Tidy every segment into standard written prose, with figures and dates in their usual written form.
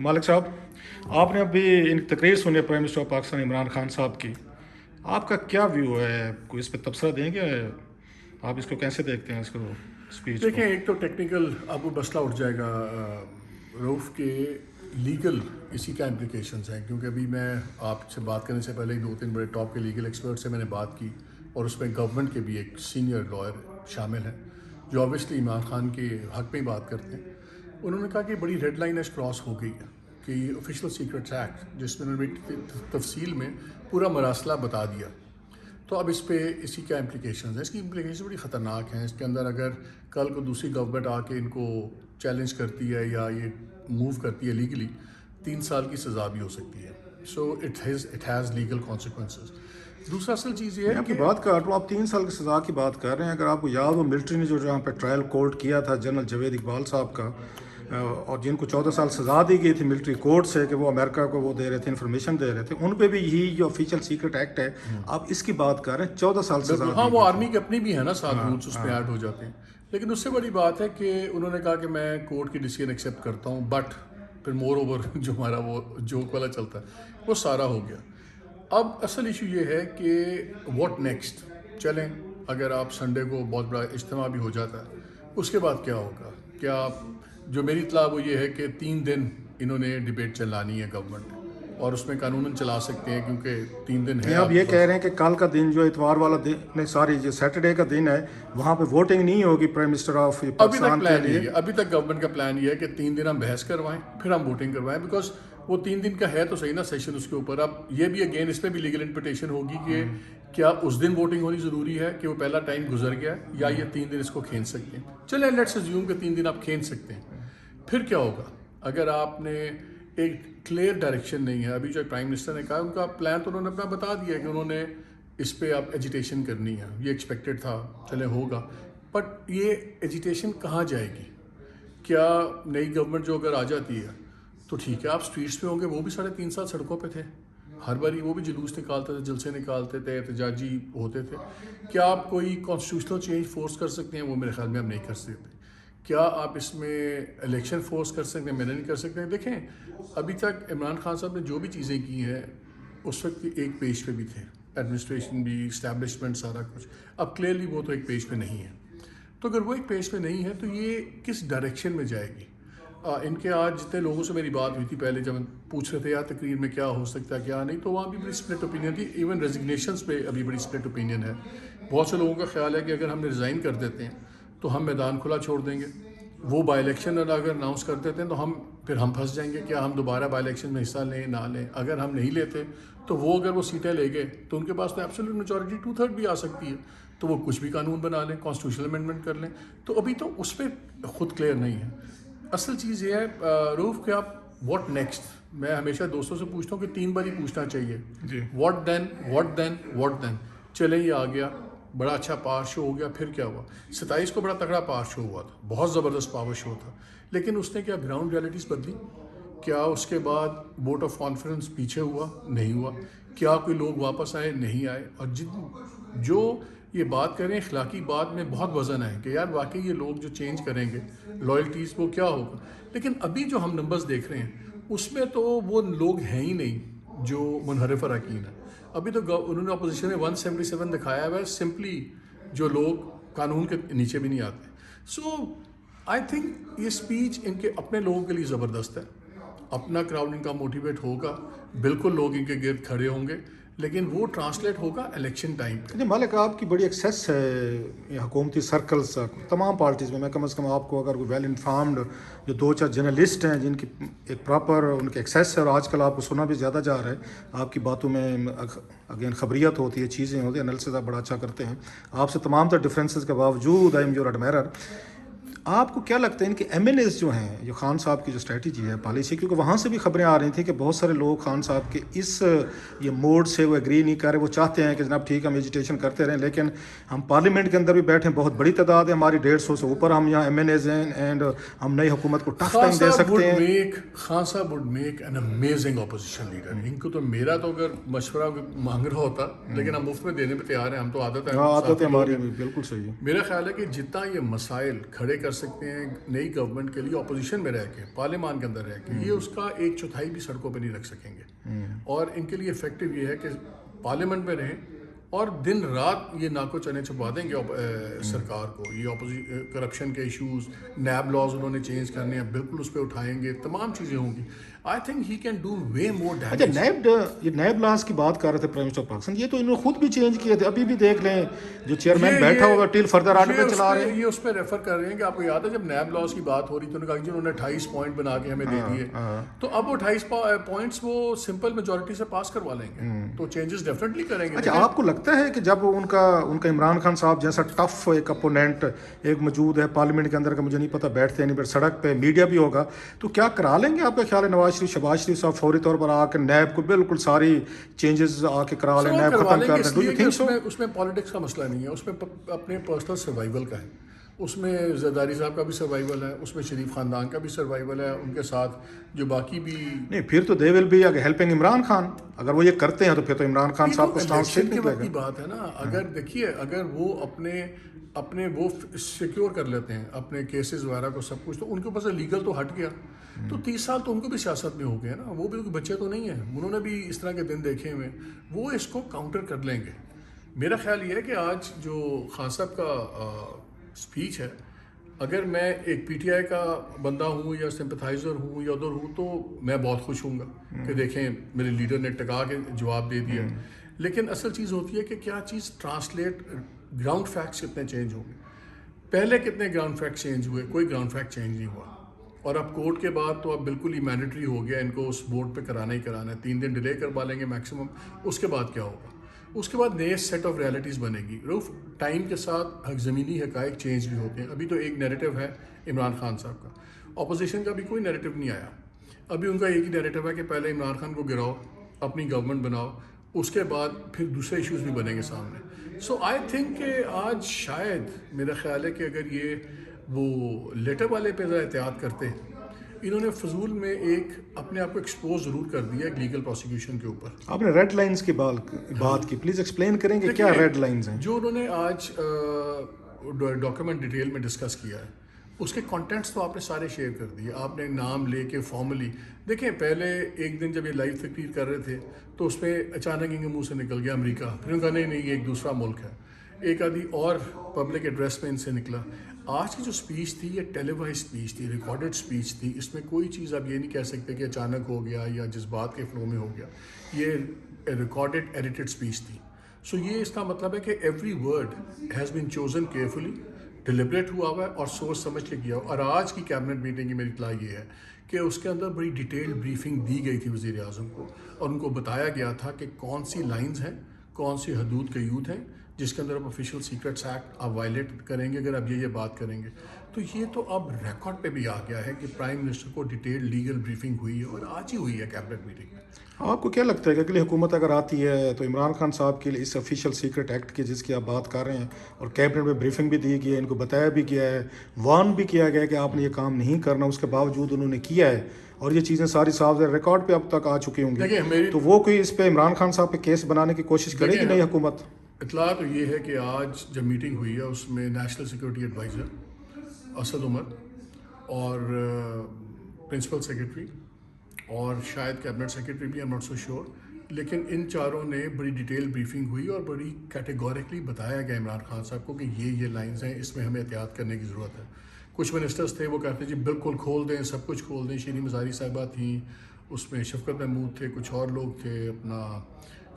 مالک صاحب، آپ نے ابھی ان تقریر سنی prime minister of Pakistan Imran Khan Sahib کی. آپ کا کیا ویو ہے؟ کوئی اس پہ تبصرہ دیں گے؟ آپ اس کو کیسے دیکھتے ہیں، اس کو اسپیچ کو؟ دیکھیں، ایک تو ٹیکنیکل آپ کو مسئلہ اٹھ جائے گا روف کے لیگل اسی کا امپلیکیشنز ہیں، کیونکہ ابھی میں آپ سے بات کرنے سے پہلے 2-3 بڑے ٹاپ کے لیگل ایکسپرٹ سے میں نے بات کی، اور اس میں گورنمنٹ کے بھی ایک سینئر لائر شامل ہیں جو آبویسلی عمران خان کے حق میں ہی بات کرتے ہیں. انہوں نے کہا کہ بڑی ریڈ لائن ایج کراس ہو گئی ہے کہ آفیشیل سیکرٹس ایکٹ جس میں انہوں نے تفصیل میں پورا مراسلہ بتا دیا. تو اب اس پہ اسی کا امپلیکیشنز ہیں. اس کی امپلیکیشن بڑی خطرناک ہیں. اس کے اندر اگر کل کو دوسری گورنمنٹ آ کے ان کو چیلنج کرتی ہے یا یہ موو کرتی ہے لیگلی، 3 سال کی سزا بھی ہو سکتی ہے. So it has legal consequences. دوسرا اصل چیز یہ ہے آپ کی کہ بات کر رہا ہوں، آپ 3 سال کی سزا کی بات کر رہے ہیں. اگر آپ کو یاد ہو، ملٹری نے جو جہاں پہ ٹرائل کورٹ کیا تھا جنرل جاوید اقبال صاحب کا، اور جن کو 14 سال سزا دی گئی تھی ملٹری کورٹ سے کہ وہ امریکہ کو وہ دے رہے تھے، انفارمیشن دے رہے تھے، ان پہ بھی یہی جو آفیشیل سیکرٹ ایکٹ ہے آپ اس کی بات کر رہے ہیں. 14 سال سزا ہاں، دی وہ گئی آرمی کے اپنی بھی ہے نا، 7 رولس اس میں ایڈ ہو جاتے ہیں. لیکن اس سے بڑی بات ہے کہ انہوں نے کہا کہ میں کورٹ کی ڈیسیژن ایکسیپٹ کرتا ہوں، بٹ پھر مور اوور جو ہمارا وہ جوک والا چلتا ہے وہ سارا ہو گیا. اب اصل ایشو یہ ہے کہ واٹ نیکسٹ. چلیں، اگر آپ سنڈے کو بہت بڑا اجتماع بھی ہو جاتا ہے، اس کے بعد کیا ہوگا؟ کیا جو میری اطلاع وہ یہ ہے کہ 3 دن انہوں نے ڈبیٹ چلانی ہے گورنمنٹ، اور اس میں قانوناً چلا سکتے ہیں کیونکہ 3 دن ہے نہیں، آپ آپ کے یہ کہہ پاس. رہے ہیں کہ کل کا دن جو اتوار والا دن نہیں، سوری، جو سیٹرڈے کا دن ہے وہاں پہ ووٹنگ نہیں ہوگی پرائم منسٹر آف ابھی تک پاکستان کے پلان لیے؟ یہی ہے، ابھی تک گورنمنٹ کا پلان یہ ہے کہ 3 دن ہم بحث کروائیں، پھر ہم ووٹنگ کروائیں. بیکاز وہ 3 دن کا ہے تو صحیح نا سیشن اس کے اوپر. اب یہ بھی اگین اس میں بھی لیگل انٹرپریٹیشن ہوگی کہ کیا اس دن ووٹنگ ہونی ضروری ہے کہ وہ پہلا ٹائم گزر گیا ہے، یا یہ 3 دن اس کو کھینچ سکتے ہیں. چلیں لیٹس اسیوم کہ 3 دن آپ کھینچ سکتے ہیں. پھر کیا ہوگا اگر آپ نے ایک کلیئر ڈائریکشن نہیں ہے؟ ابھی جو پرائم منسٹر نے کہا ان کا پلان تو انہوں نے اپنا بتا دیا کہ انہوں نے اس پہ آپ ایجیٹیشن کرنی ہے. یہ ایکسپیکٹڈ تھا، چلے ہوگا. بٹ یہ ایجیٹیشن کہاں جائے گی؟ کیا نئی گورنمنٹ جو اگر آ جاتی ہے تو ٹھیک ہے، آپ اسٹریٹس پہ ہوں گے. وہ بھی 3.5 سال سڑکوں پہ تھے، ہر باری وہ بھی جلوس نکالتے تھے، جلسے نکالتے تھے، احتجاجی ہوتے تھے. کیا آپ کوئی کانسٹیٹیوشنل چینج فورس کر سکتے ہیں؟ وہ میرے خیال میں ہم نہیں کر سکتے. کیا آپ اس میں الیکشن فورس کر سکتے ہیں؟ میں نہیں کر سکتے. دیکھیں، ابھی تک عمران خان صاحب نے جو بھی چیزیں کی ہیں اس وقت ایک پیج پہ بھی تھے، ایڈمنسٹریشن بھی، اسٹیبلشمنٹ، سارا کچھ. اب کلیئرلی وہ تو ایک پیج پہ نہیں ہے. تو اگر وہ ایک پیج پہ نہیں ہے تو یہ کس ڈائریکشن میں جائے گی؟ ان کے آج جتنے لوگوں سے میری بات ہوئی تھی پہلے، جب ہم پوچھ رہے تھے یار تقریر میں کیا ہو سکتا ہے کیا نہیں، تو وہاں بھی بڑی اسپلٹ اوپینین تھی. ایون ریزگنیشنس پہ ابھی بڑی اسپلٹ اوپینین ہے. بہت سے لوگوں کا خیال ہے کہ اگر ہم ریزائن کر دیتے ہیں تو ہم میدان کھلا چھوڑ دیں گے. وہ بائی الیکشن اگر اناؤنس کر دیتے ہیں تو پھر ہم پھنس جائیں گے. کیا ہم دوبارہ بائی الیکشن میں حصہ لیں نہ لیں؟ اگر ہم نہیں لیتے تو وہ اگر وہ سیٹیں لے گئے تو ان کے پاس تو ایبسولوٹ میجورٹی 2/3 بھی آ سکتی ہے. تو وہ کچھ بھی قانون بنا لیں، کانسٹیٹیوشنل امینڈمنٹ کر لیں. تو ابھی تو اس پہ خود کلیئر نہیں ہے. اصل چیز یہ ہے روف کہ آپ واٹ نیکسٹ. میں ہمیشہ دوستوں سے پوچھتا ہوں کہ 3 بار ہی پوچھنا چاہیے، جی. What then, what then, what then. چلیں، یہ آ گیا، بڑا اچھا پاور شو ہو گیا. پھر کیا ہوا؟ 27 کو بڑا تگڑا پاور شو ہوا تھا، بہت زبردست پاور شو تھا. لیکن اس نے کیا گراؤنڈ ریالٹیز بدلی؟ کیا اس کے بعد ووٹ آف کانفیڈنس پیچھے ہوا؟ نہیں ہوا. کیا کوئی لوگ واپس آئے؟ نہیں آئے. اور جو یہ بات کریں اخلاقی بات میں بہت وزن ہے کہ یار واقعی یہ لوگ جو چینج کریں گے لائلٹیز وہ کیا ہوگا. لیکن ابھی جو ہم نمبرز دیکھ رہے ہیں اس میں تو وہ لوگ ہیں ہی نہیں جو منحرف اراکین ہیں. ابھی تو انہوں نے اپوزیشن میں 177 دکھایا ہوا ہے، سمپلی جو لوگ قانون کے نیچے بھی نہیں آتے. سو آئی تھنک یہ اسپیچ ان کے اپنے لوگوں کے لیے زبردست ہے. اپنا کراؤڈ ان کا موٹیویٹ ہوگا، بالکل لوگ ان کے گرد کھڑے ہوں گے، لیکن وہ ٹرانسلیٹ ہوگا الیکشن ٹائم پہ. جی مالک، آپ کی بڑی ایکسیس ہے حکومتی سرکلز تمام پارٹیز میں کم از کم آپ کو اگر کوئی ویل انفارمڈ جو 2-4 جرنلسٹ ہیں جن کی ایک پراپر ان کے ایکسیس ہے، اور آج کل آپ کو سنا بھی زیادہ جا رہا ہے، آپ کی باتوں میں اگین خبریت ہوتی ہے، چیزیں ہوتی ہیں، انالیسز آپ بڑا اچھا کرتے ہیں. آپ سے تمام تر ڈفرینسز کے باوجود آئی ایم یور ایڈمائرر. آپ کو کیا لگتا ہے ان کے ایم این ایز جو ہیں، جو خان صاحب کی جو اسٹریٹجی ہے پالیسی، کیونکہ وہاں سے بھی خبریں آ رہی تھیں کہ بہت سارے لوگ خان صاحب کے اس یہ موڈ سے وہ ایگری نہیں کر رہے. وہ چاہتے ہیں کہ جناب ٹھیک ہم ایجیٹیشن کرتے رہیں، لیکن ہم پارلیمنٹ کے اندر بھی بیٹھے ہیں، بہت بڑی تعداد ہے ہماری، 150 سے اوپر ہم یہاں ایم این ایز ہیں، اینڈ ہم نئی حکومت کو ٹف ٹائم دے سکتے ہیں. Khan Sahib would make an amazing opposition leader. ان کو تو میرا تو اگر مشورہ مانگ رہا ہوتا، لیکن ہم مفت میں دینے پہ تیار ہیں. ہم تو عادت ہے عادت ہے ہماری، بالکل صحیح ہے. میرا خیال ہے کہ جتنا یہ مسائل کھڑے کر سکتے ہیں نئی گورنمنٹ کے لیے اپوزیشن میں رہ کے, پارلیمان کے اندر رہ کے, یہ اس کا 1/4 بھی سڑکوں پہ نہیں رکھ سکیں گے. اور ان کے لیے افیکٹو یہ ہے کہ پارلیمنٹ میں رہیں اور دن رات یہ ناکو چنے چھپا دیں گے سرکار کو. یہ کرپشن کے ایشوز, نیب لاز انہوں نے چینج کرنے ہیں, بالکل اس پہ اٹھائیں گے, تمام چیزیں ہوں گی. I think he can do way more اچھا ڈیمیج. یہ نیب لاز کی بات کر رہے تھے پرائم منسٹر پاکستان, یہ تو انہوں نے خود بھی چینج کیے تھے. ابھی بھی دیکھ لیں جو چیئرمین بیٹھا ہوگا ٹل فردر آرڈر پہ چلا رہے ہیں. یہ اس پہ ریفر کر رہے ہیں کہ آپ کو یاد ہے جب نیب لاز کی بات ہو رہی تھی, انہوں نے کہا کہ انہوں نے 28 پوائنٹ بنا کے ہمیں دے دیے, تو اب وہ 28 پوائنٹس وہ سمپل میجورٹی سے پاس کروا لیں گے, تو چینجز ڈیفینیٹلی کریں گے. اچھا آپ کو لگتا ہے کہ جب ان کا عمران خان صاحب جیسا ٹف ایک اپوننٹ ایک موجود ہے پارلیمنٹ کے اندر کا, مجھے نہیں پتا بیٹھتے ہیں نہیں, پر سڑک پہ میڈیا بھی ہوگا, تو کیا کرا لیں گے آپ کا خیال ہے نواز شریف شہباز شریف صاحب فوری طور پر آ کے نیب کو بالکل ساری چینجز آ کے کرا لیں, نیب ختم کر دیں؟ Do you think so? اس میں پالیٹکس کا مسئلہ نہیں ہے, اس میں اپنے پرسنل سروائیول کا ہے. اس میں زرداری صاحب کا بھی سروائیول ہے, اس میں شریف خاندان کا بھی سروائیول ہے, ان کے ساتھ جو باقی بھی. نہیں پھر تو they will be helping Imran Khan. اگر وہ یہ کرتے ہیں تو پھر تو عمران خان صاحب کو سٹانس ٹھیک نکلے گا. بات ہے نا, اگر دیکھیے اگر وہ اپنے وہ سیکیور کر لیتے ہیں اپنے کیسز وغیرہ کو سب کچھ, تو ان کے اوپر سے لیگل تو ہٹ گیا, تو 30 سال تو ان کو بھی سیاست میں ہو گئے نا, وہ بھی بچے تو نہیں ہیں, انہوں نے بھی اس طرح کے دن دیکھے ہوئے, وہ اس کو کاؤنٹر کر لیں گے. میرا خیال یہ ہے کہ آج جو خان صاحب کا اسپیچ ہے, اگر میں ایک پی ٹی آئی کا بندہ ہوں یا سمپتھائزر ہوں یا ادھر ہوں, تو میں بہت خوش ہوں گا کہ دیکھیں میرے لیڈر نے ٹکا کے جواب دے دیا. لیکن اصل چیز ہوتی ہے کہ کیا چیز ٹرانسلیٹ, گراؤنڈ فیکٹس کتنے چینج ہوں گے. پہلے کتنے گراؤنڈ فیکٹ چینج ہوئے, کوئی گراؤنڈ فیکٹ چینج نہیں ہوا, اور اب کورٹ کے بعد تو اب بالکل ہی مینڈیٹری ہو گیا ان کو اس بورڈ پہ کرانا ہی کرانا ہے. 3 دن ڈیلے کروا لیں گے میکسیمم, اس کے بعد کیا ہوگا, اس کے بعد نئے سیٹ آف ریالٹیز بنے گی. روف ٹائم کے ساتھ زمینی حقائق چینج بھی ہوتے ہیں. ابھی تو ایک نیریٹو ہے عمران خان صاحب کا, اپوزیشن کا بھی کوئی نیریٹو نہیں آیا. ابھی ان کا ایک ہی نیریٹو ہے کہ پہلے عمران خان کو گراؤ, اپنی گورنمنٹ بناؤ, اس کے بعد پھر دوسرے ایشوز بھی بنیں گے سامنے. سو آئی تھنک کہ آج شاید میرا خیال ہے کہ اگر یہ وہ لیٹر والے پہ ذرا احتیاط کرتے, انہوں نے فضول میں ایک اپنے آپ کو ایکسپوز ضرور کر دیا ایک لیگل پروسیکیوشن کے اوپر. آپ نے ریڈ لائنز کی بات کی, پلیز ایکسپلین کریں کہ کیا ریڈ لائنز ہیں جو انہوں نے آج ڈاکیومنٹ ڈیٹیل میں ڈسکس کیا ہے. اس کے کانٹینٹس تو آپ نے سارے شیئر کر دیے, آپ نے نام لے کے فارملی. دیکھیں پہلے ایک دن جب یہ لائیو تقریر کر رہے تھے تو اس میں اچانک ان کے منہ سے نکل گیا امریکہ, پھر انہوں نے کہا نہیں یہ ایک دوسرا ملک ہے. ایک آدھی اور پبلک ایڈریس میں ان سے نکلا. آج کی جو اسپیچ تھی یہ ٹیلی وائز اسپیچ تھی, ریکارڈڈ اسپیچ تھی. اس میں کوئی چیز آپ یہ نہیں کہہ سکتے کہ اچانک ہو گیا یا جذبات کے فلو میں ہو گیا. یہ ریکارڈڈ ایڈیٹڈ اسپیچ تھی. سو یہ اس کا مطلب ہے کہ every word has been chosen carefully, deliberate ہوا ہوا ہے اور سوچ سمجھ کے کیا. اور آج کی کیبنٹ میٹنگ کی میری اطلاع یہ ہے کہ اس کے اندر بڑی ڈیٹیل بریفنگ دی گئی تھی وزیر اعظم کو, اور ان کو بتایا گیا تھا کہ کون سی لائنز ہیں, کون سی حدود قیود ہیں جس کے اندر آپ آفیشیل سیکرٹس ایکٹ آپ وائلیٹ کریں گے اگر آپ یہ بات کریں گے. تو یہ تو اب ریکارڈ پہ بھی آ گیا ہے کہ پرائم منسٹر کو ڈیٹیل لیگل بریفنگ ہوئی ہے, اور آج ہی ہوئی ہے کیبنٹ میٹنگ میں. آپ کو کیا لگتا ہے کہ اگلی حکومت اگر آتی ہے تو عمران خان صاحب کے لیے اس آفیشیل سیکرٹ ایکٹ کی جس کی آپ بات کر رہے ہیں, اور کیبنٹ میں بریفنگ بھی دی گئی ہے, ان کو بتایا بھی گیا ہے, وارن بھی کیا گیا ہے کہ آپ نے یہ کام نہیں کرنا, اس کے باوجود انہوں نے کیا ہے, اور یہ چیزیں ساری صاف ریکارڈ پہ اب تک آ چکی ہوں گی, تو وہ کوئی اس پہ عمران خان صاحب پہ کیس بنانے کی کوشش کرے گی نئی حکومت؟ اطلاع تو یہ ہے کہ آج جب میٹنگ ہوئی ہے اس میں national security advisor Asad Umar اور پرنسپل سیکرٹری اور شاید کیبنٹ سیکرٹری بھی, ایم ناٹ سو شیور, لیکن ان چاروں نے بڑی ڈیٹیل بریفنگ ہوئی اور بڑی کیٹیگوریکلی بتایا گیا عمران خان صاحب کو کہ یہ لائنز ہیں, اس میں ہمیں احتیاط کرنے کی ضرورت ہے. کچھ منسٹرز تھے وہ کہتے جی بالکل کھول دیں, سب کچھ کھول دیں. شیریں مزاری صاحبہ تھیں, اس میں شفقت محمود تھے, کچھ اور لوگ تھے, اپنا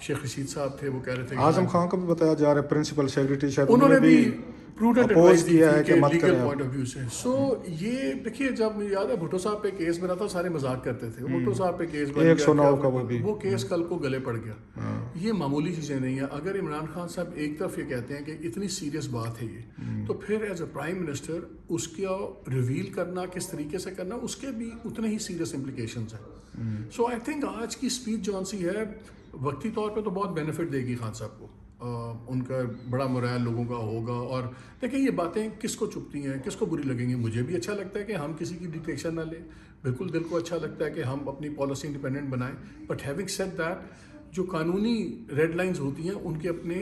شیخ رشید صاحب تھے, وہ کہہ رہے تھے. اعظم خان کو بھی بتایا جا رہا ہے پرنسپل سیکرٹری شاید انہوں نے بھی پروڈنٹ ایڈوائز دی کیا ہے کہ کہ مت لیگل کریں. پوائنٹ آف ویو سے. سو یہ دیکھیے جب مجھے یاد ہے بھٹو صاحب پہ کیس بنا تھا, سارے مذاق کرتے تھے. بھٹو صاحب پہ کیس بن گیا, وہ کیس کل کو گلے پڑ گیا. یہ معمولی چیزیں نہیں ہیں. اگر عمران خان صاحب ایک طرف یہ کہتے ہیں کہ اتنی سیریس بات ہے یہ, تو پھر ایز اے پرائم منسٹر اس کا ریویل کرنا کس طریقے سے کرنا, اس کے بھی اتنے ہی سیریس امپلیکیشنز ہیں. سو آئی تھنک آج کی اسپیچ جون سی ہے وقتی طور پہ تو بہت بینیفٹ دے گی خان صاحب کو, ان کا بڑا مرائل لوگوں کا ہوگا. اور دیکھیں یہ باتیں کس کو چپتی ہیں, کس کو بری لگیں گی. مجھے بھی اچھا لگتا ہے کہ ہم کسی کی ڈکٹیشن نہ لیں, بالکل دل کو اچھا لگتا ہے کہ ہم اپنی پالیسی انڈیپینڈنٹ بنائیں. بٹ ہیونگ سیڈ دیٹ, جو قانونی ریڈ لائنز ہوتی ہیں ان کے اپنے